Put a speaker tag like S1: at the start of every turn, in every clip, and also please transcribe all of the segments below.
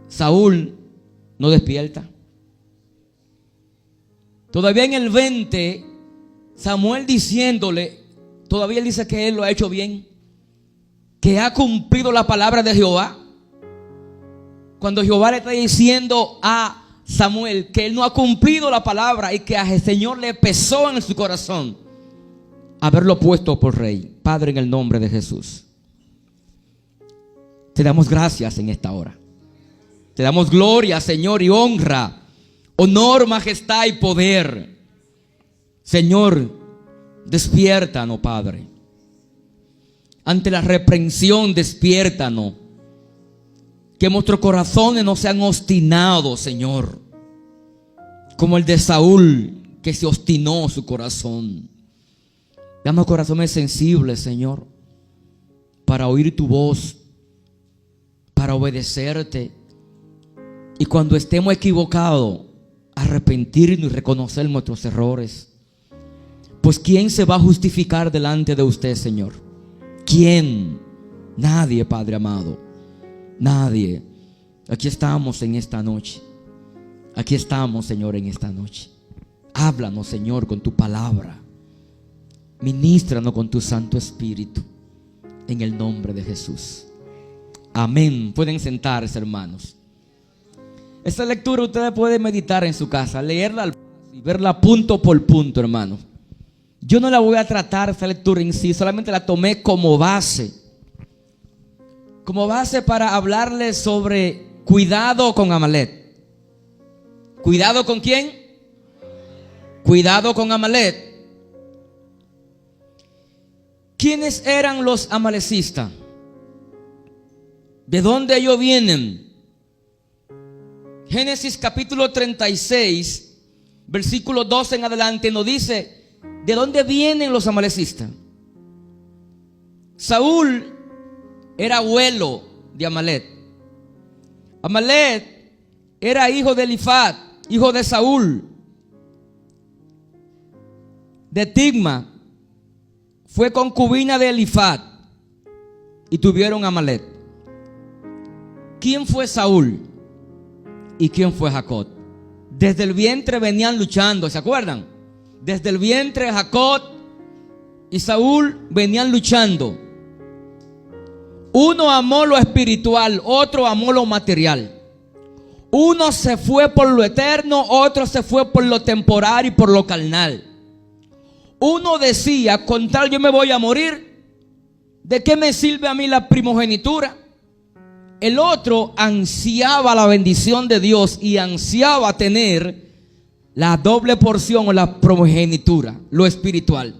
S1: Saúl no despierta. Todavía en el 20, Samuel diciéndole, todavía él dice que él lo ha hecho bien, que ha cumplido la palabra de Jehová. Cuando Jehová le está diciendo a Samuel que él no ha cumplido la palabra y que al Señor le pesó en su corazón haberlo puesto por rey. Padre, en el nombre de Jesús, te damos gracias en esta hora. Te damos gloria, Señor, y honra, honor, majestad y poder. Señor, despiértanos, Padre. Ante la reprensión, despiértanos. Que nuestros corazones no sean obstinados, Señor, como el de Saúl, que se obstinó su corazón. Dame corazones sensibles, Señor, para oír tu voz, para obedecerte. Y cuando estemos equivocados, arrepentirnos y reconocer nuestros errores. Pues ¿quién se va a justificar delante de usted, Señor? ¿Quién? Nadie, Padre amado. Nadie. Aquí estamos en esta noche. Aquí estamos, Señor, en esta noche. Háblanos, Señor, con tu palabra. Ministranos con tu Santo Espíritu. En el nombre de Jesús. Amén. Pueden sentarse, hermanos. Esta lectura ustedes pueden meditar en su casa, leerla y verla punto por punto, hermano. Yo no la voy a tratar, esta lectura en sí, solamente la tomé como base. Como base para hablarles sobre cuidado con Amalek. ¿Cuidado con quién? Cuidado con Amalek. ¿Quiénes eran los amalecistas? ¿De dónde ellos vienen? Génesis capítulo 36, versículo 12 en adelante nos dice de dónde vienen los amalecistas. Saúl era abuelo de Amalek. Amalek era hijo de Elifaz, hijo de Saúl, de Tigma. Fue concubina de Elifaz y tuvieron Amalek. ¿Quién fue Saúl? ¿Y quién fue Jacob? Desde el vientre venían luchando, ¿se acuerdan? Desde el vientre Jacob y Saúl venían luchando. Uno amó lo espiritual, otro amó lo material. Uno se fue por lo eterno, otro se fue por lo temporal y por lo carnal. Uno decía, con tal yo me voy a morir, ¿de qué me sirve a mí la primogenitura? El otro ansiaba la bendición de Dios y ansiaba tener la doble porción o la primogenitura, lo espiritual.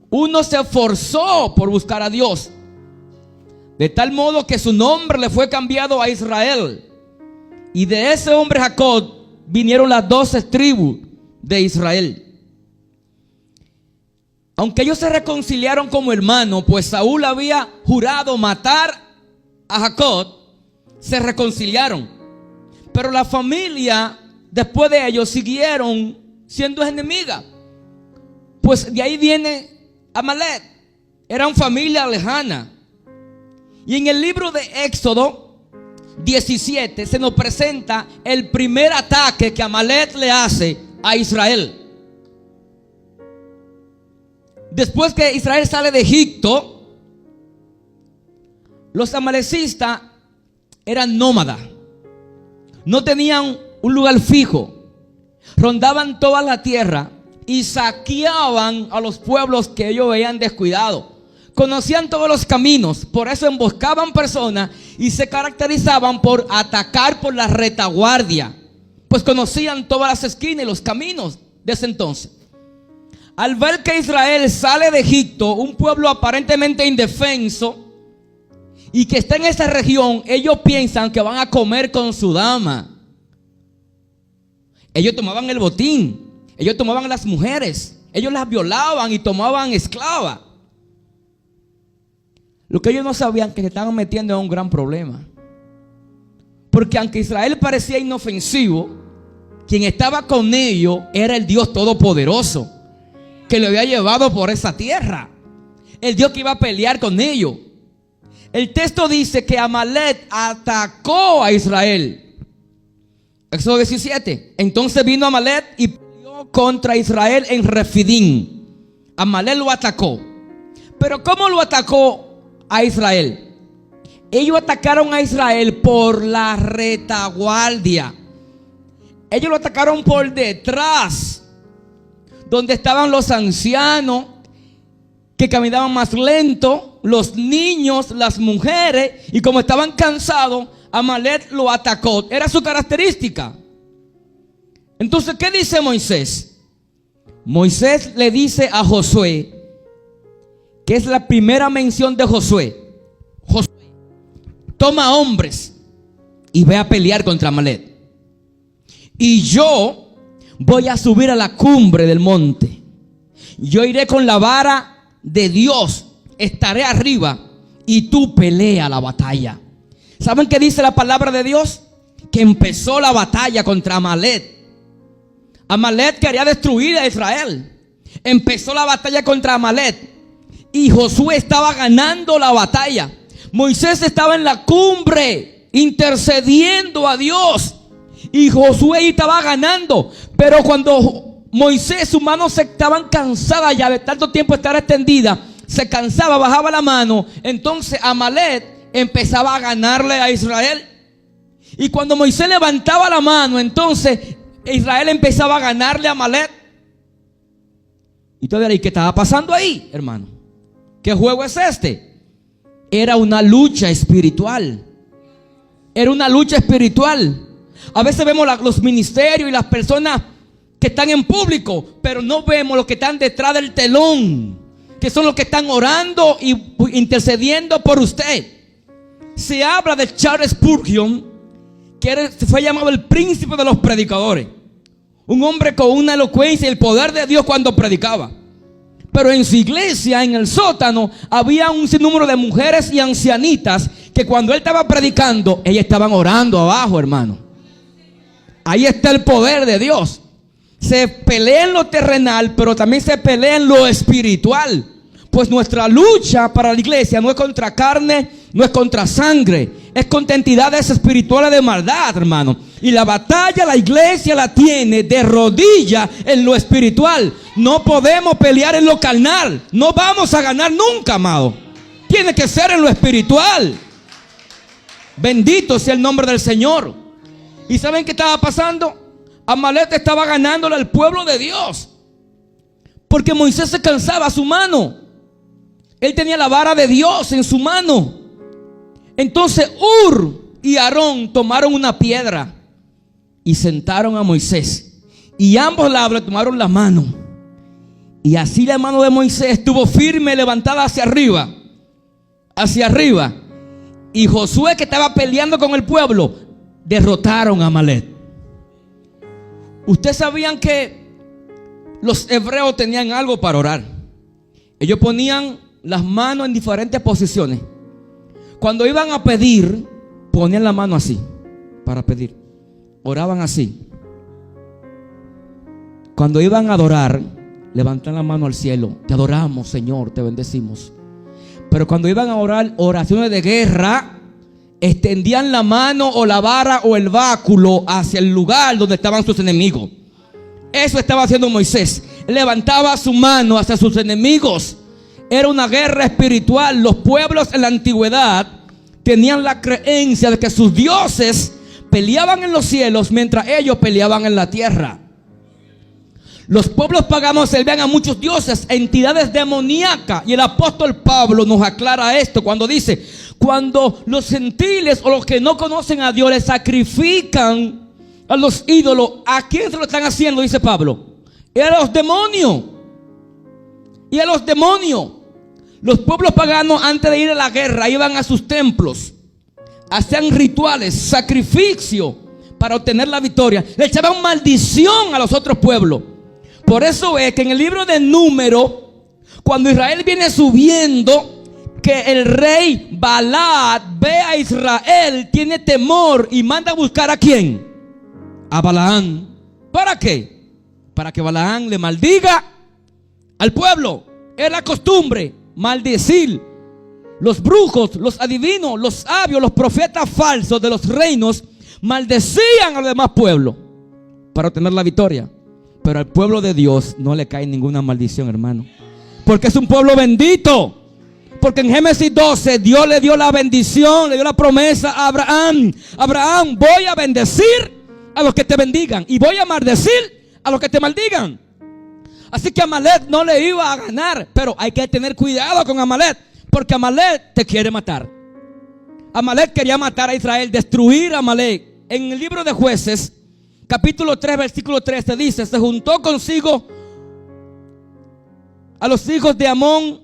S1: Uno se esforzó por buscar a Dios, de tal modo que su nombre le fue cambiado a Israel. Y de ese hombre Jacob vinieron las 12 tribus de Israel. Aunque ellos se reconciliaron como hermanos, pues Saúl había jurado matar a Jacob, se reconciliaron. Pero la familia después de ellos siguieron siendo enemigas. Pues de ahí viene Amalek. Eran familia lejana. Y en el libro de Éxodo 17 se nos presenta el primer ataque que Amalek le hace a Israel. Después que Israel sale de Egipto, los amalecistas eran nómadas. No tenían un lugar fijo. Rondaban toda la tierra y saqueaban a los pueblos que ellos veían descuidados. Conocían todos los caminos, por eso emboscaban personas y se caracterizaban por atacar por la retaguardia, pues conocían todas las esquinas y los caminos de ese entonces. Al ver que Israel sale de Egipto, un pueblo aparentemente indefenso, y que está en esa región, ellos piensan que van a comer con su dama. Ellos tomaban el botín, ellos tomaban las mujeres, ellos las violaban y tomaban esclavas. Lo que ellos no sabían que se estaban metiendo en un gran problema. Porque aunque Israel parecía inofensivo, quien estaba con ellos era el Dios Todopoderoso, que lo había llevado por esa tierra. El Dios que iba a pelear con ellos. el texto dice que Amalek atacó a Israel. Éxodo 17. Entonces vino Amalek y peleó contra Israel en Refidim. Amalek lo atacó. Pero ¿cómo lo atacó a Israel? Ellos atacaron a Israel por la retaguardia. Ellos lo atacaron por detrás, donde estaban los ancianos que caminaban más lento, los niños, las mujeres, y como estaban cansados, Amalek lo atacó. Era su característica. Entonces, ¿qué dice Moisés? Moisés le dice a Josué, que es la primera mención de Josué: Josué, toma hombres y ve a pelear contra Amalek. Y yo voy a subir a la cumbre del monte. Yo iré con la vara de Dios, estaré arriba y tú pelea la batalla. ¿Saben qué dice la palabra de Dios? Que empezó la batalla contra Amalek. Amalek quería destruir a Israel. Empezó la batalla contra Amalek y Josué estaba ganando la batalla. Moisés estaba en la cumbre intercediendo a Dios y Josué estaba ganando. Pero cuando Moisés, sus manos estaban cansadas ya de tanto tiempo estar extendida, se cansaba, bajaba la mano, entonces Amalek empezaba a ganarle a Israel. Y cuando Moisés levantaba la mano, entonces Israel empezaba a ganarle a Amalek. Y tú dirás, ¿y qué estaba pasando ahí, hermano? ¿Qué juego es este? Era una lucha espiritual. Era una lucha espiritual. A veces vemos los ministerios y las personas que están en público, pero no vemos los que están detrás del telón, que son los que están orando y intercediendo por usted. Se habla de Charles Spurgeon, que fue llamado el príncipe de los predicadores, un hombre con una elocuencia y el poder de Dios cuando predicaba. Pero en su iglesia, en el sótano, había un sinnúmero de mujeres y ancianitas que cuando él estaba predicando, ellas estaban orando abajo, hermano. Ahí está el poder de Dios. Se pelea en lo terrenal, pero también se pelea en lo espiritual. Pues nuestra lucha para la iglesia no es contra carne, no es contra sangre, es contra entidades espirituales de maldad, hermano. Y la batalla la iglesia la tiene de rodillas en lo espiritual. No podemos pelear en lo carnal. No vamos a ganar nunca, amado. Tiene que ser en lo espiritual. Bendito sea el nombre del Señor. ¿Y saben qué estaba pasando? Amalek estaba ganándole al pueblo de Dios, porque Moisés se cansaba a su mano. Él tenía la vara de Dios en su mano. Entonces Ur y Aarón tomaron una piedra y sentaron a Moisés, y ambos le tomaron la mano, y así la mano de Moisés estuvo firme, levantada hacia arriba, hacia arriba. Y Josué, que estaba peleando con el pueblo, derrotaron a Amalek. Ustedes sabían que los hebreos tenían algo para orar. Ellos ponían las manos en diferentes posiciones. Cuando iban a pedir, ponían la mano así para pedir. Oraban así. Cuando iban a adorar, levantaban la mano al cielo. Te adoramos, Señor, te bendecimos. Pero cuando iban a orar oraciones de guerra, extendían la mano o la vara o el báculo hacia el lugar donde estaban sus enemigos. Eso estaba haciendo Moisés. Levantaba su mano hacia sus enemigos. Era una guerra espiritual. Los pueblos en la antigüedad tenían la creencia de que sus dioses peleaban en los cielos mientras ellos peleaban en la tierra. Los pueblos paganos servían a muchos dioses, entidades demoníacas. Y el apóstol Pablo nos aclara esto cuando dice: cuando los gentiles o los que no conocen a Dios le sacrifican a los ídolos, ¿a quién se lo están haciendo? Dice Pablo. Y a los demonios. Y a los demonios. Los pueblos paganos, antes de ir a la guerra, iban a sus templos, hacían rituales, sacrificio para obtener la victoria. Le echaban maldición a los otros pueblos. Por eso es que en el libro de Números, cuando Israel viene subiendo, que el rey Balac ve a Israel, tiene temor y manda a buscar ¿a quién? A Balaam. ¿Para qué? Para que Balaam le maldiga al pueblo. Es la costumbre, maldecir. los brujos, los adivinos, los sabios, los profetas falsos de los reinos maldecían a los demás pueblos para obtener la victoria. Pero al pueblo de Dios no le cae ninguna maldición, hermano, porque es un pueblo bendito. Porque en Génesis 12 Dios le dio la bendición, le dio la promesa a Abraham. Abraham, voy a bendecir a los que te bendigan y voy a maldecir a los que te maldigan. Así que Amalek no le iba a ganar. Pero hay que tener cuidado con Amalek, porque Amalek te quiere matar. Amalek quería matar a Israel, destruir a Amalek. En el libro de Jueces, capítulo 3, versículo 13 dice: se juntó consigo a los hijos de Amón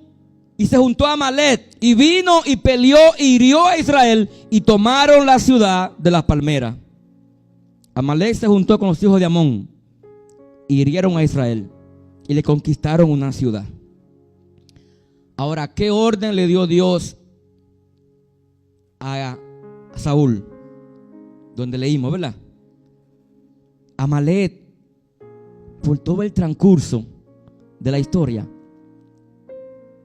S1: y se juntó a Amalek, y vino y peleó y hirió a Israel, y tomaron la ciudad de las palmeras. Amalek se juntó con los hijos de Amón y hirieron a Israel y le conquistaron una ciudad. Ahora, ¿qué orden le dio Dios a Saúl? Donde leímos, ¿verdad? Amalek, por todo el transcurso de la historia,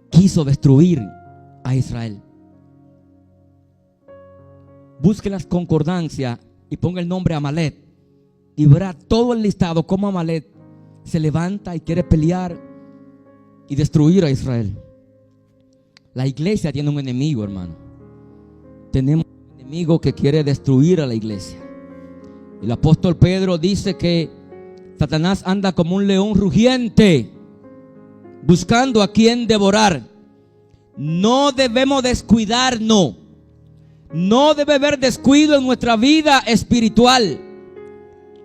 S1: quiso destruir a Israel. Busque las concordancias y ponga el nombre Amalek y verá todo el listado cómo Amalek se levanta y quiere pelear y destruir a Israel. La iglesia tiene un enemigo, hermano. Tenemos un enemigo que quiere destruir a la iglesia. El apóstol Pedro dice que Satanás anda como un león rugiente, buscando a quien devorar. No debemos descuidarnos. No debe haber descuido en nuestra vida espiritual.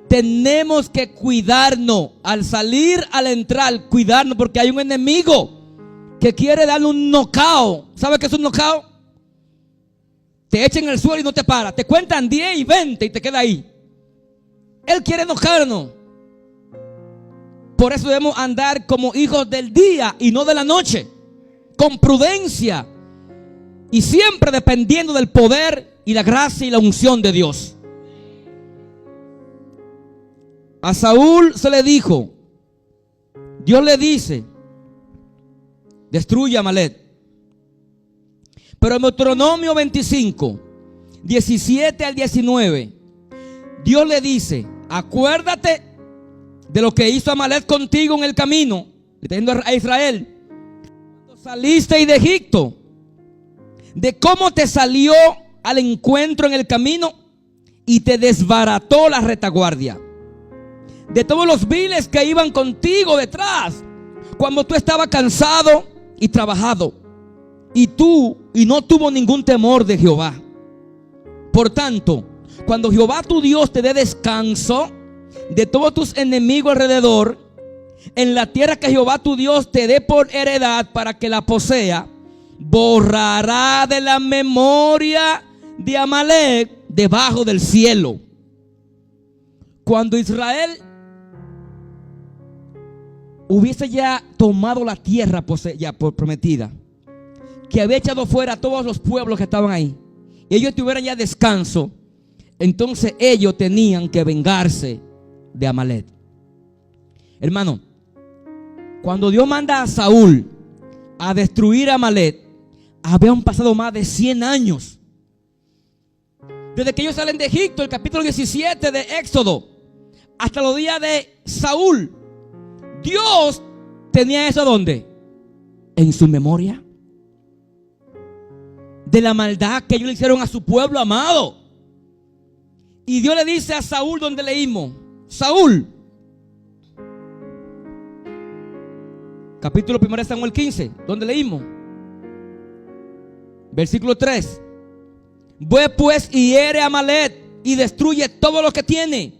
S1: Tenemos que cuidarnos. Al salir, al entrar, cuidarnos, porque hay un enemigo que quiere darle un knockout. ¿Sabe qué es un knockout? Te echan en el suelo y no te para. Te cuentan 10 y 20 y te queda ahí. Él quiere knockarnos. Por eso debemos andar como hijos del día y no de la noche, con prudencia y siempre dependiendo del poder y la gracia y la unción de Dios. A Saúl se le dijo, Dios le dice: destruye a Amalek. Pero en Deuteronomio 25, 17 al 19, Dios le dice: acuérdate de lo que hizo Amalek contigo en el camino, diciendo a Israel, cuando saliste de Egipto, de cómo te salió al encuentro en el camino y te desbarató la retaguardia, de todos los viles que iban contigo detrás, cuando tú estabas cansado y trabajado, y no tuvo ningún temor de Jehová. Por tanto, cuando Jehová tu Dios te dé descanso de todos tus enemigos alrededor, en la tierra que Jehová tu Dios te dé por heredad para que la posea, borrará de la memoria de Amalek debajo del cielo. Cuando Israel hubiese ya tomado la tierra ya prometida, que había echado fuera a todos los pueblos que estaban ahí, y ellos tuvieran ya descanso, entonces ellos tenían que vengarse de Amalek. Hermano, cuando Dios manda a Saúl a destruir a Amalek, habían pasado más de 100 años. Desde que ellos salen de Egipto, el capítulo 17 de Éxodo, hasta los días de Saúl, Dios tenía eso ¿dónde? En su memoria. De la maldad que ellos le hicieron a su pueblo amado. Y Dios le dice a Saúl, donde leímos, Saúl, capítulo 1 de Samuel 15, donde leímos, versículo 3: ve pues y hiere a Amalek y destruye todo lo que tiene,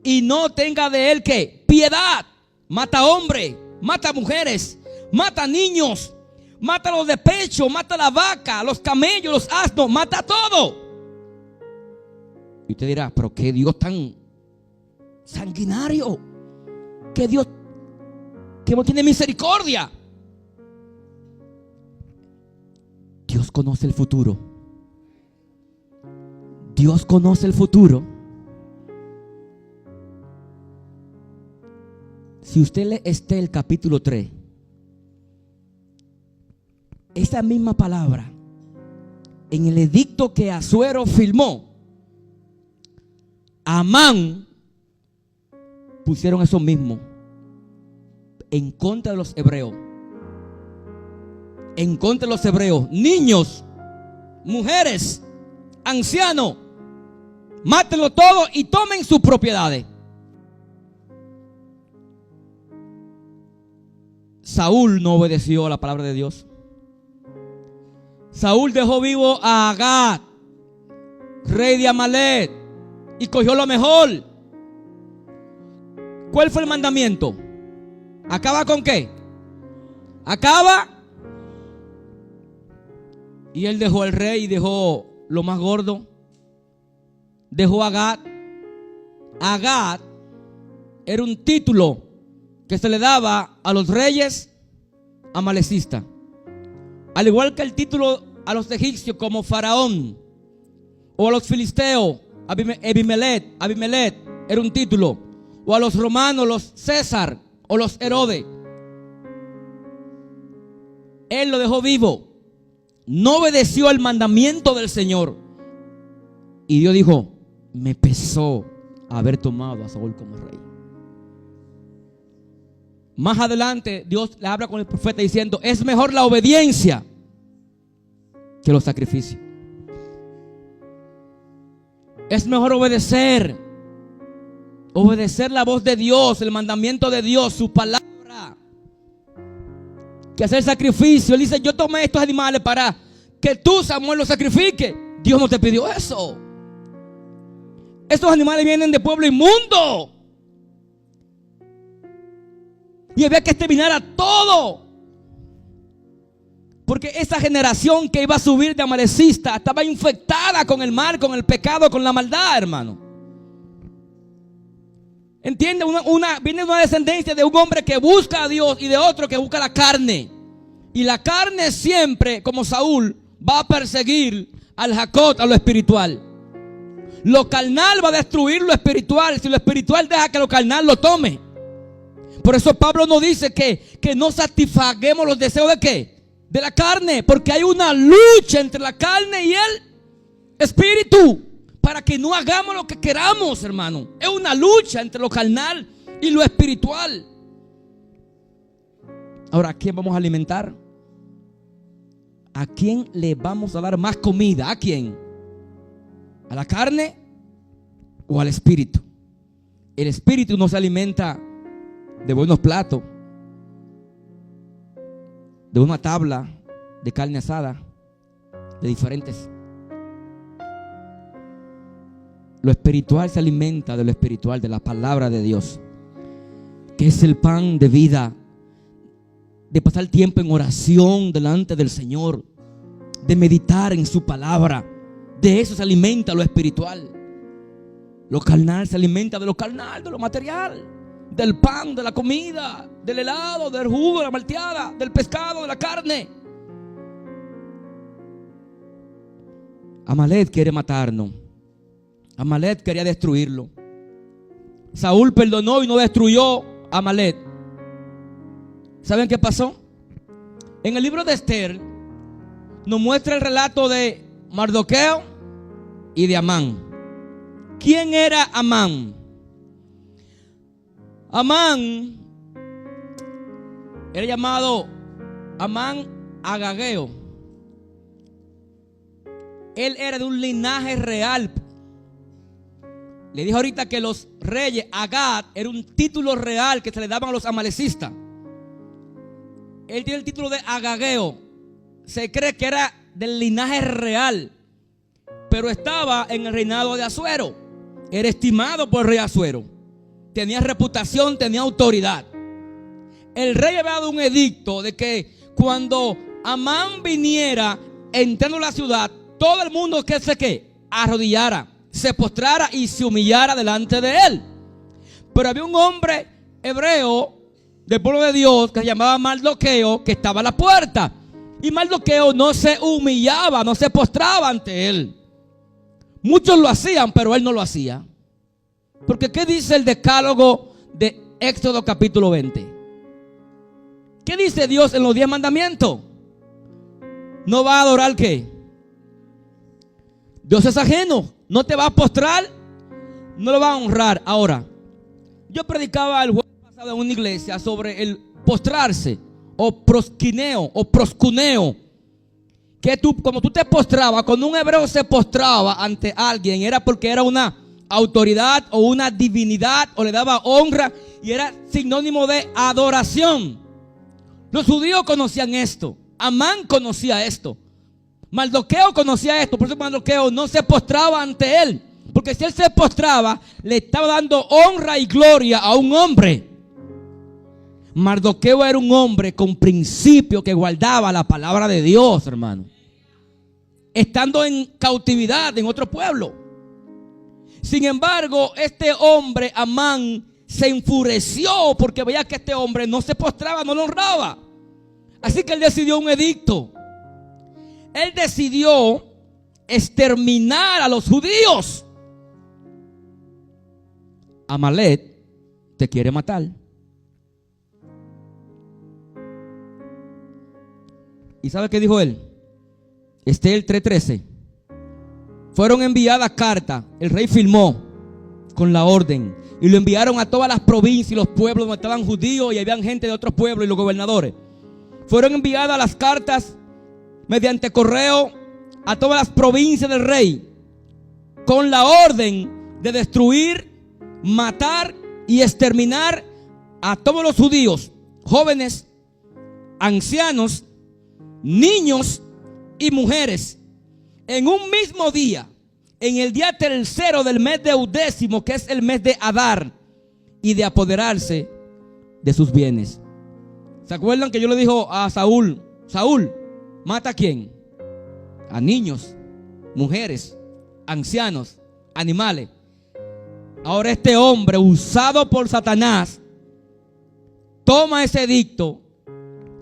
S1: y no tenga de él que piedad. Mata hombres, mata mujeres, mata niños, mata los de pecho, mata la vaca, los camellos, los asnos, mata todo. Y usted dirá, pero qué Dios tan sanguinario, que Dios que no tiene misericordia. Dios conoce el futuro. Dios conoce el futuro. Si usted lee Estel capítulo 3, esa misma palabra en el edicto que Asuero firmó, Amán pusieron eso mismo en contra de los hebreos. En contra de los hebreos, niños, mujeres, ancianos, mátenlo todo y tomen sus propiedades. Saúl no obedeció a la palabra de Dios. Saúl dejó vivo a Agag, rey de Amalek, y cogió lo mejor. ¿Cuál fue el mandamiento? ¿Acaba con qué? Acaba. Y él dejó al rey y dejó lo más gordo. Dejó a Agag. Agag era un título que se le daba a los reyes amalecistas. Al igual que el título a los egipcios como Faraón, o a los filisteos, Abimelech era un título, o a los romanos, los César o los Herodes. Él lo dejó vivo. No obedeció al mandamiento del Señor. Y Dios dijo: me pesó haber tomado a Saúl como rey. Más adelante Dios le habla con el profeta diciendo: es mejor la obediencia que los sacrificios. Es mejor obedecer la voz de Dios, el mandamiento de Dios, su palabra, que hacer sacrificio. Él dice: yo tomé estos animales para que tú, Samuel, los sacrifiques. Dios no te pidió eso. Estos animales vienen de pueblo inmundo, y había que exterminar a todo, porque esa generación que iba a subir de amalecista estaba infectada con el mal, con el pecado, con la maldad, hermano. ¿Entiende? Viene una descendencia de un hombre que busca a Dios y de otro que busca la carne. Y la carne siempre, como Saúl, va a perseguir al Jacob, a lo espiritual. Lo carnal va a destruir lo espiritual, si lo espiritual deja que lo carnal lo tome. Por eso Pablo nos dice que no satisfaguemos los deseos de ¿qué? De la carne, porque hay una lucha entre la carne y el espíritu, para que no hagamos lo que queramos, hermano. Es una lucha entre lo carnal y lo espiritual. Ahora, ¿a quién vamos a alimentar? ¿A quién le vamos a dar más comida? ¿A quién? ¿A la carne o al espíritu? El espíritu no se alimenta de buenos platos, de una tabla de carne asada, de diferentes. Lo espiritual se alimenta de lo espiritual, de la palabra de Dios, que es el pan de vida, de pasar tiempo en oración delante del Señor, de meditar en su palabra. De eso se alimenta lo espiritual. Lo carnal se alimenta de lo carnal, de lo material, del pan, de la comida, del helado, del jugo, de la malteada, del pescado, de la carne. Amalek quiere matarnos. Amalek quería destruirlo. Saúl perdonó y no destruyó a Amalek. ¿Saben qué pasó? En el libro de Esther nos muestra el relato de Mardoqueo y de Amán. ¿Quién era Amán? Amán era llamado Amán Agageo. Él era de un linaje real. Le dijo ahorita que los reyes, Agag era un título real que se le daban a los amalecistas. Él tiene el título de Agageo. Se cree que era del linaje real, pero estaba en el reinado de Asuero. Era estimado por el rey Asuero. Tenía reputación, tenía autoridad. El rey había dado un edicto de que cuando Amán viniera entrando a la ciudad, todo el mundo que se arrodillara, se postrara y se humillara delante de él. Pero había un hombre hebreo del pueblo de Dios que se llamaba Mardoqueo, que estaba a la puerta. Y Mardoqueo no se humillaba, no se postraba ante él. Muchos lo hacían, pero él no lo hacía. Porque ¿qué dice el decálogo de Éxodo capítulo 20? ¿Qué dice Dios en los 10 mandamientos? No va a adorar ¿qué? Dios es ajeno, no te va a postrar, no lo va a honrar. Ahora, yo predicaba el jueves pasado en una iglesia sobre el postrarse o prosquineo o proscuneo. Que como tú te postrabas, cuando un hebreo se postraba ante alguien, era porque era una autoridad o una divinidad o le daba honra y era sinónimo de adoración. Los judíos conocían esto, Amán conocía esto, Mardoqueo conocía esto. Por eso Mardoqueo no se postraba ante él, porque si él se postraba, le estaba dando honra y gloria a un hombre. Mardoqueo era un hombre con principio que guardaba la palabra de Dios, hermano, estando en cautividad en otro pueblo. Sin embargo, este hombre, Amán, se enfureció porque veía que este hombre no se postraba, no lo honraba. Así que él decidió un edicto. Él decidió exterminar a los judíos. Amalek te quiere matar. ¿Y sabe qué dijo él? Estel 3:13. Fueron enviadas cartas, el rey firmó con la orden y lo enviaron a todas las provincias y los pueblos donde estaban judíos y habían gente de otros pueblos y los gobernadores. Fueron enviadas las cartas mediante correo a todas las provincias del rey con la orden de destruir, matar y exterminar a todos los judíos, jóvenes, ancianos, niños y mujeres, en un mismo día, en el día tercero del mes de Eudécimo, que es el mes de Adar, y de apoderarse de sus bienes. ¿Se acuerdan que yo le dije a Saúl: Saúl, mata a quién? A niños, mujeres, ancianos, animales. Ahora este hombre, usado por Satanás, toma ese edicto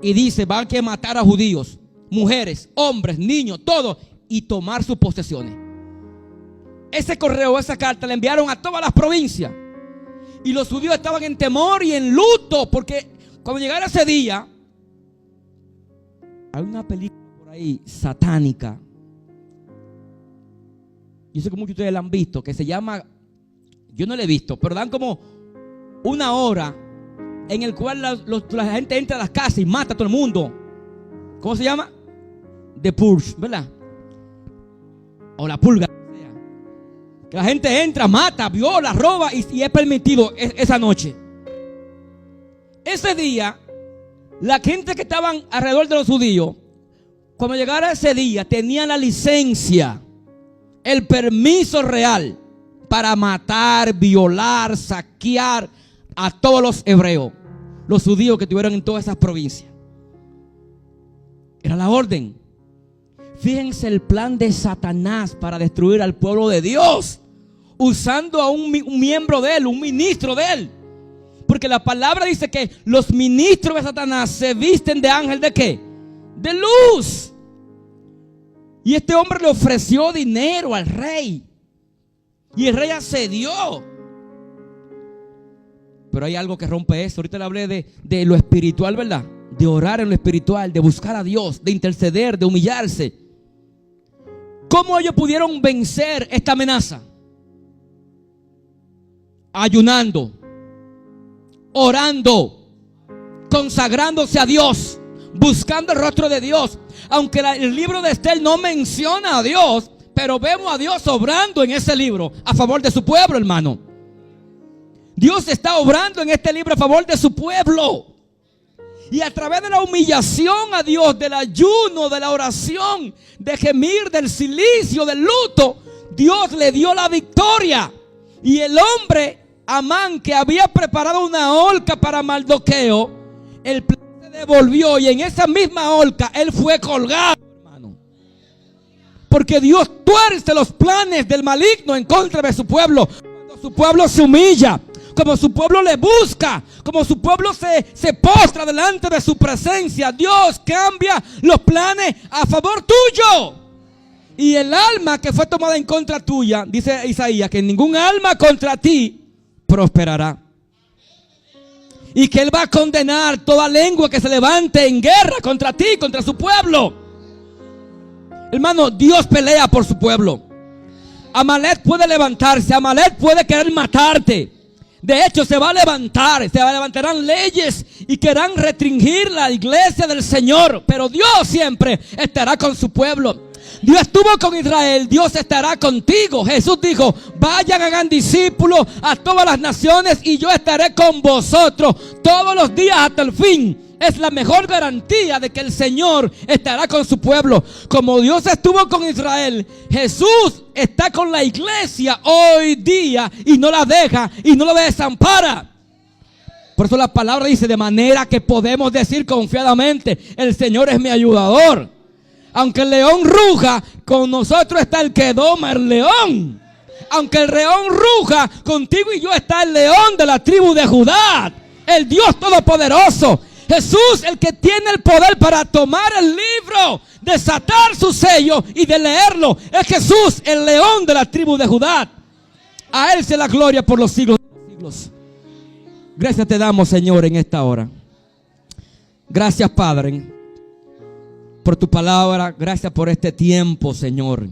S1: y dice: van a matar a judíos, mujeres, hombres, niños, todos, y tomar sus posesiones. Ese correo, esa carta la enviaron a todas las provincias. Y los judíos estaban en temor y en luto, porque cuando llegara ese día, hay una película por ahí satánica, yo sé que muchos de ustedes la han visto, que se llama, yo no la he visto, pero dan como una hora en el cual la gente entra a las casas y mata a todo el mundo. ¿Cómo se llama? The Purge, ¿verdad? O la pulga. Que la gente entra, mata, viola, roba y es permitido esa noche. Ese día, la gente que estaban alrededor de los judíos, cuando llegara ese día, tenían la licencia, el permiso real para matar, violar, saquear a todos los hebreos, los judíos que estuvieron en todas esas provincias. Era la orden. Fíjense el plan de Satanás para destruir al pueblo de Dios, usando a un miembro de él, un ministro de él. Porque la palabra dice que los ministros de Satanás se visten de ángel ¿de qué? De luz. Y este hombre le ofreció dinero al rey y el rey accedió. Pero hay algo que rompe eso. Ahorita le hablé de lo espiritual, ¿verdad? De orar en lo espiritual, de buscar a Dios, de interceder, de humillarse. ¿Cómo ellos pudieron vencer esta amenaza? Ayunando, orando, consagrándose a Dios, buscando el rostro de Dios. Aunque el libro de Estel no menciona a Dios, pero vemos a Dios obrando en ese libro a favor de su pueblo, hermano. Dios está obrando en este libro a favor de su pueblo. Y a través de la humillación a Dios, del ayuno, de la oración, de gemir, del silicio, del luto, Dios le dio la victoria. Y el hombre, Amán, que había preparado una horca para Mardoqueo, el plan se devolvió y en esa misma horca él fue colgado, hermano. Porque Dios tuerce los planes del maligno en contra de su pueblo. Cuando su pueblo se humilla, como su pueblo le busca, como su pueblo se postra delante de su presencia, Dios cambia los planes a favor tuyo. Y el alma que fue tomada en contra tuya, dice Isaías, que ningún alma contra ti prosperará. Y que Él va a condenar toda lengua que se levante en guerra contra ti, contra su pueblo. Hermano, Dios pelea por su pueblo. Amalek puede levantarse, Amalek puede querer matarte. De hecho, se va a levantar, se levantarán leyes y querrán restringir la iglesia del Señor. Pero Dios siempre estará con su pueblo. Dios estuvo con Israel, Dios estará contigo. Jesús dijo, vayan, hagan discípulos a todas las naciones y yo estaré con vosotros todos los días hasta el fin. Es la mejor garantía de que el Señor estará con su pueblo. Como Dios estuvo con Israel, Jesús está con la iglesia hoy día y no la deja y no la desampara. Por eso la palabra dice, de manera que podemos decir confiadamente, el Señor es mi ayudador. Aunque el león ruja, con nosotros está el que doma el león. Aunque el león ruja, contigo y yo está el león de la tribu de Judá, el Dios todopoderoso. Jesús, el que tiene el poder para tomar el libro, desatar su sello y de leerlo, es Jesús, el león de la tribu de Judá. A Él sea la gloria por los siglos de los siglos. Gracias te damos, Señor, en esta hora. Gracias, Padre, por tu palabra. Gracias por este tiempo, Señor.